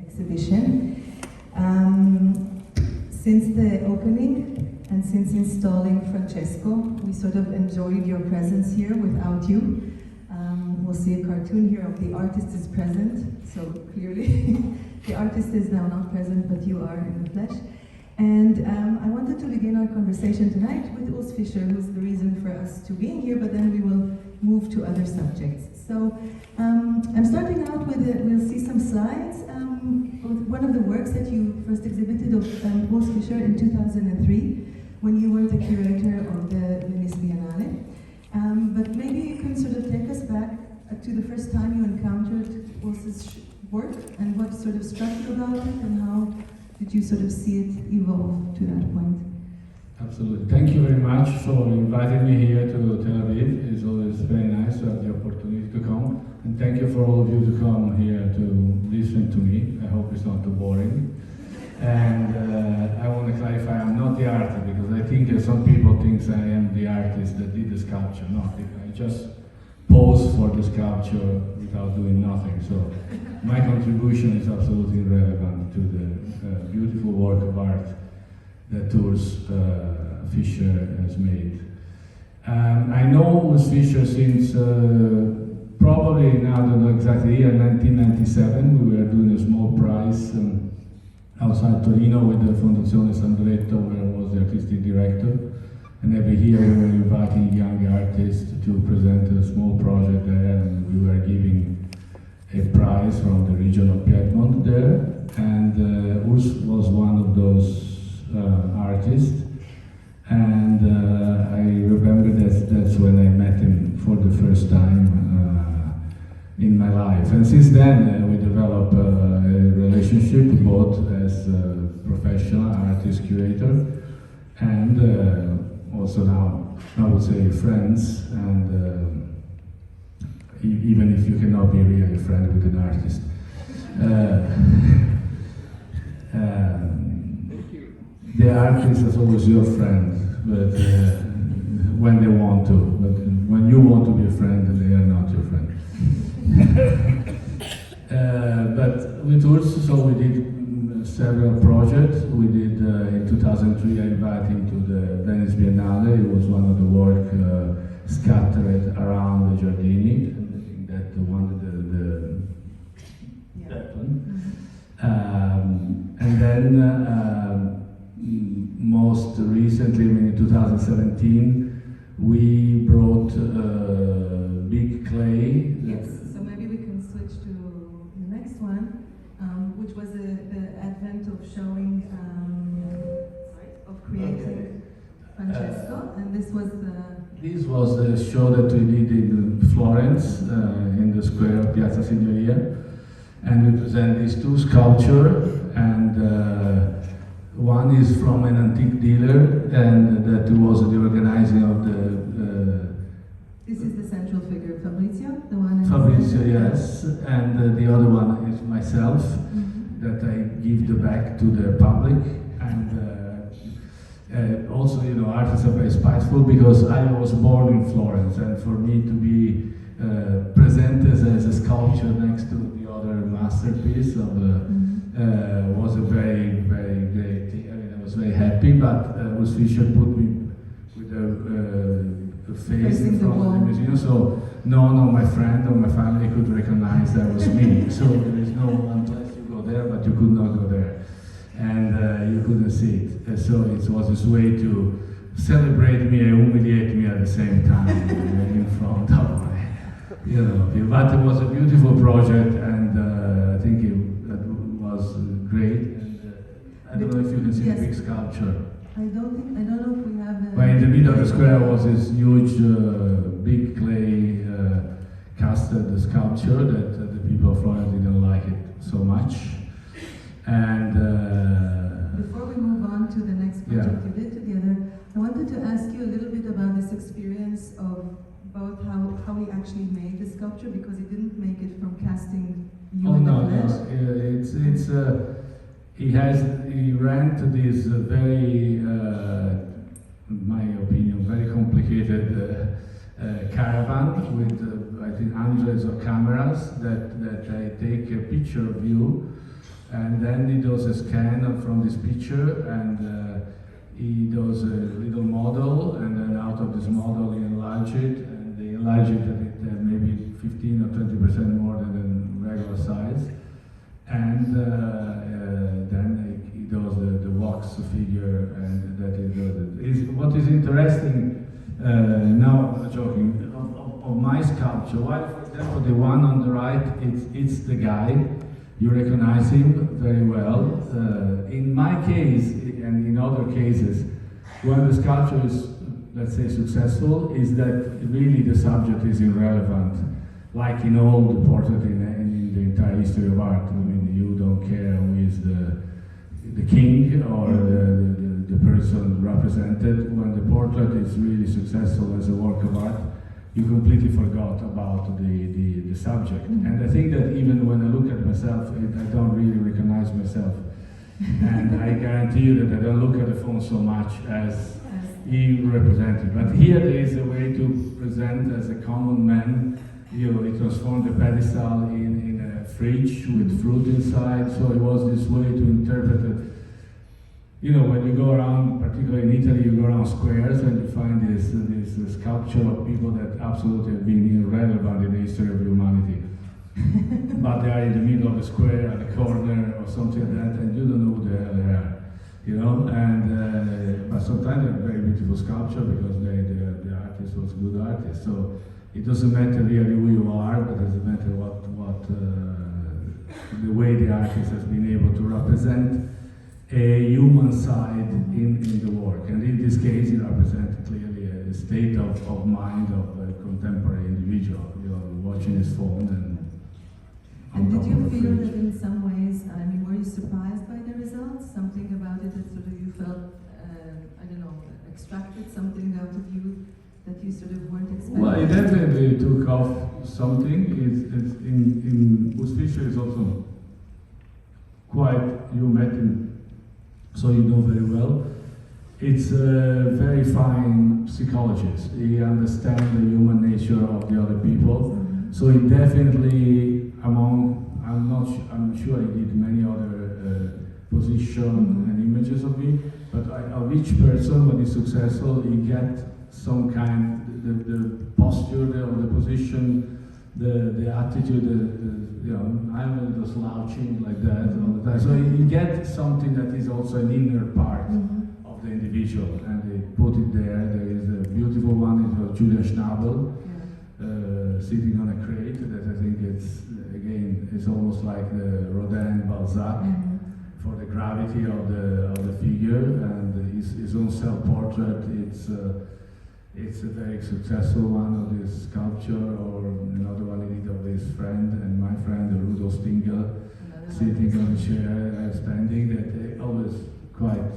exhibition. Since the opening and since installing Francesco, we sort of enjoyed your presence here without you. We'll see a cartoon here of the artist is present, so clearly the artist is now not present, but you are in the flesh. And I wanted to begin our conversation tonight with Urs Fischer, who's the reason for us to being here, but then we will move to other subjects. So I'm starting out with, we'll see some slides. One of the works that you first exhibited of Urs Fischer in 2003, when you were the curator of the Venice Biennale. But maybe you can sort of take us back to the first time you encountered Urs's work and what sort of struck you about it and how did you sort of see it evolve to that point? Absolutely. Thank you very much for inviting me here to Tel Aviv. It's always very nice to have the opportunity to come. And thank you for all of you to come here to listen to me. I hope it's not too boring. And I want to clarify, I'm not the artist, because I think that some people think I am the artist that did the sculpture. No, I just pose for the sculpture without doing nothing. So my contribution is absolutely irrelevant to the beautiful work of art that Urs Fischer has made. I know Urs Fischer since probably, now I don't know exactly year, 1997. We were doing a small prize outside Torino with the Fondazione Sandretto, where I was the artistic director. And every year we were inviting young artists to present a small project there, and we were giving a prize from the region of Piedmont there. And Urs was one of those artists. And I remember that's when I met him for the first time in my life. And since then we developed a relationship both as a professional artist curator and also now I would say friends, and even if you cannot be really a friend with an artist. The artist is always your friend, but when they want to. But when you want to be a friend, they are not your friend. But with Urs, so we did several projects. We did in 2003. I invited him to the Venice Biennale. It was one of the work scattered around the Giardini. I think that the one that one. And then. Most recently, in 2017, we brought big clay. Yes, so maybe we can switch to the next one, which was the advent of showing, of creating Francesco, and this was the... This was the show that we did in Florence, in the square of Piazza Signoria, and we present these two sculptures, and one is from an antique dealer, and that was the organizing of the... This is the central figure, Fabrizio, the one... Fabrizio, yes, and the other one is myself, that I give the back to the public, and also, you know, artists are very spiteful, because I was born in Florence, and for me to be presented as a sculpture next to the other masterpiece of was a very, very great thing. I mean, I was very happy, but Urs Fischer put me with a face in front of the museum, so no, my friend or my family could recognize that was me. So there is no, unless you go there, but you could not go there, and you couldn't see it. So it was this way to celebrate me and humiliate me at the same time in front of my, you know. But it was a beautiful project, and I think that was great. And I don't know if you can see the big sculpture. I don't know if we have. But in the middle of the square was this huge, big clay casted sculpture that the people of Florence didn't like it so much. And before we move on to the next project you did together, I wanted to ask you a little bit about this experience of both how he actually made the sculpture, because he didn't make it from casting you in the flesh. He ran to this very, in my opinion, very complicated caravan with I think hundreds of cameras that take a picture of you And then he does a scan from this picture, and he does a little model, and then out of this model he enlarge it, and they enlarge it at maybe 15 or 20% more than the regular size. And then he does the wax figure, and that he does it. What is interesting, now I'm not joking, of my sculpture, while for example the one on the right, it's the guy, you recognize him very well. In my case, and in other cases, when the sculpture is, let's say, successful, is that really the subject is irrelevant. Like in all the portrait in the entire history of art, I mean, you don't care who is the king or the person represented. When the portrait is really successful as a work of art, you completely forgot about the subject. And I think that even when I look at myself, I don't really recognize myself. And I guarantee you that I don't look at the phone so much as he represented. But here there is a way to present as a common man. You know, he transformed the pedestal in a fridge with fruit inside. So it was this way to interpret it. You know, when you go around, particularly in Italy, you go around squares and you find this sculpture of people that absolutely have been irrelevant in the history of humanity. But they are in the middle of the square, at the corner, or something like that, and you don't know who the hell they are. You know, and but sometimes they're very beautiful sculpture because the artist was a good artist. So it doesn't matter really who you are, but it doesn't matter what the way the artist has been able to represent a human side in the work. And in this case, it represents clearly a state of mind of a contemporary individual, you know, watching his phone and did you feel that in some ways, I mean, were you surprised by the results? Something about it that sort of you felt, I don't know, extracted something out of you that you sort of weren't expecting? Well, it definitely took off something. It's in Urs Fischer is also quite, you met him, so you know very well. It's a very fine psychologist. He understands the human nature of the other people. Mm-hmm. So he definitely, I'm sure he did many other positions and images of me, but of each person, when he's successful, he gets some kind, the posture of the position, the attitude, you know, I'm a little slouching like that all the time. So you get something that is also an inner part of the individual, and they put it there. There is a beautiful one, it's of Julia Schnabel, sitting on a crate, that I think it's, again, it's almost like the Rodin Balzac for the gravity of the figure, and his own self-portrait. It's a very successful one of this sculpture, or another one he did of his friend and my friend, Rudolf Stingel, sitting on a chair, standing, that always quite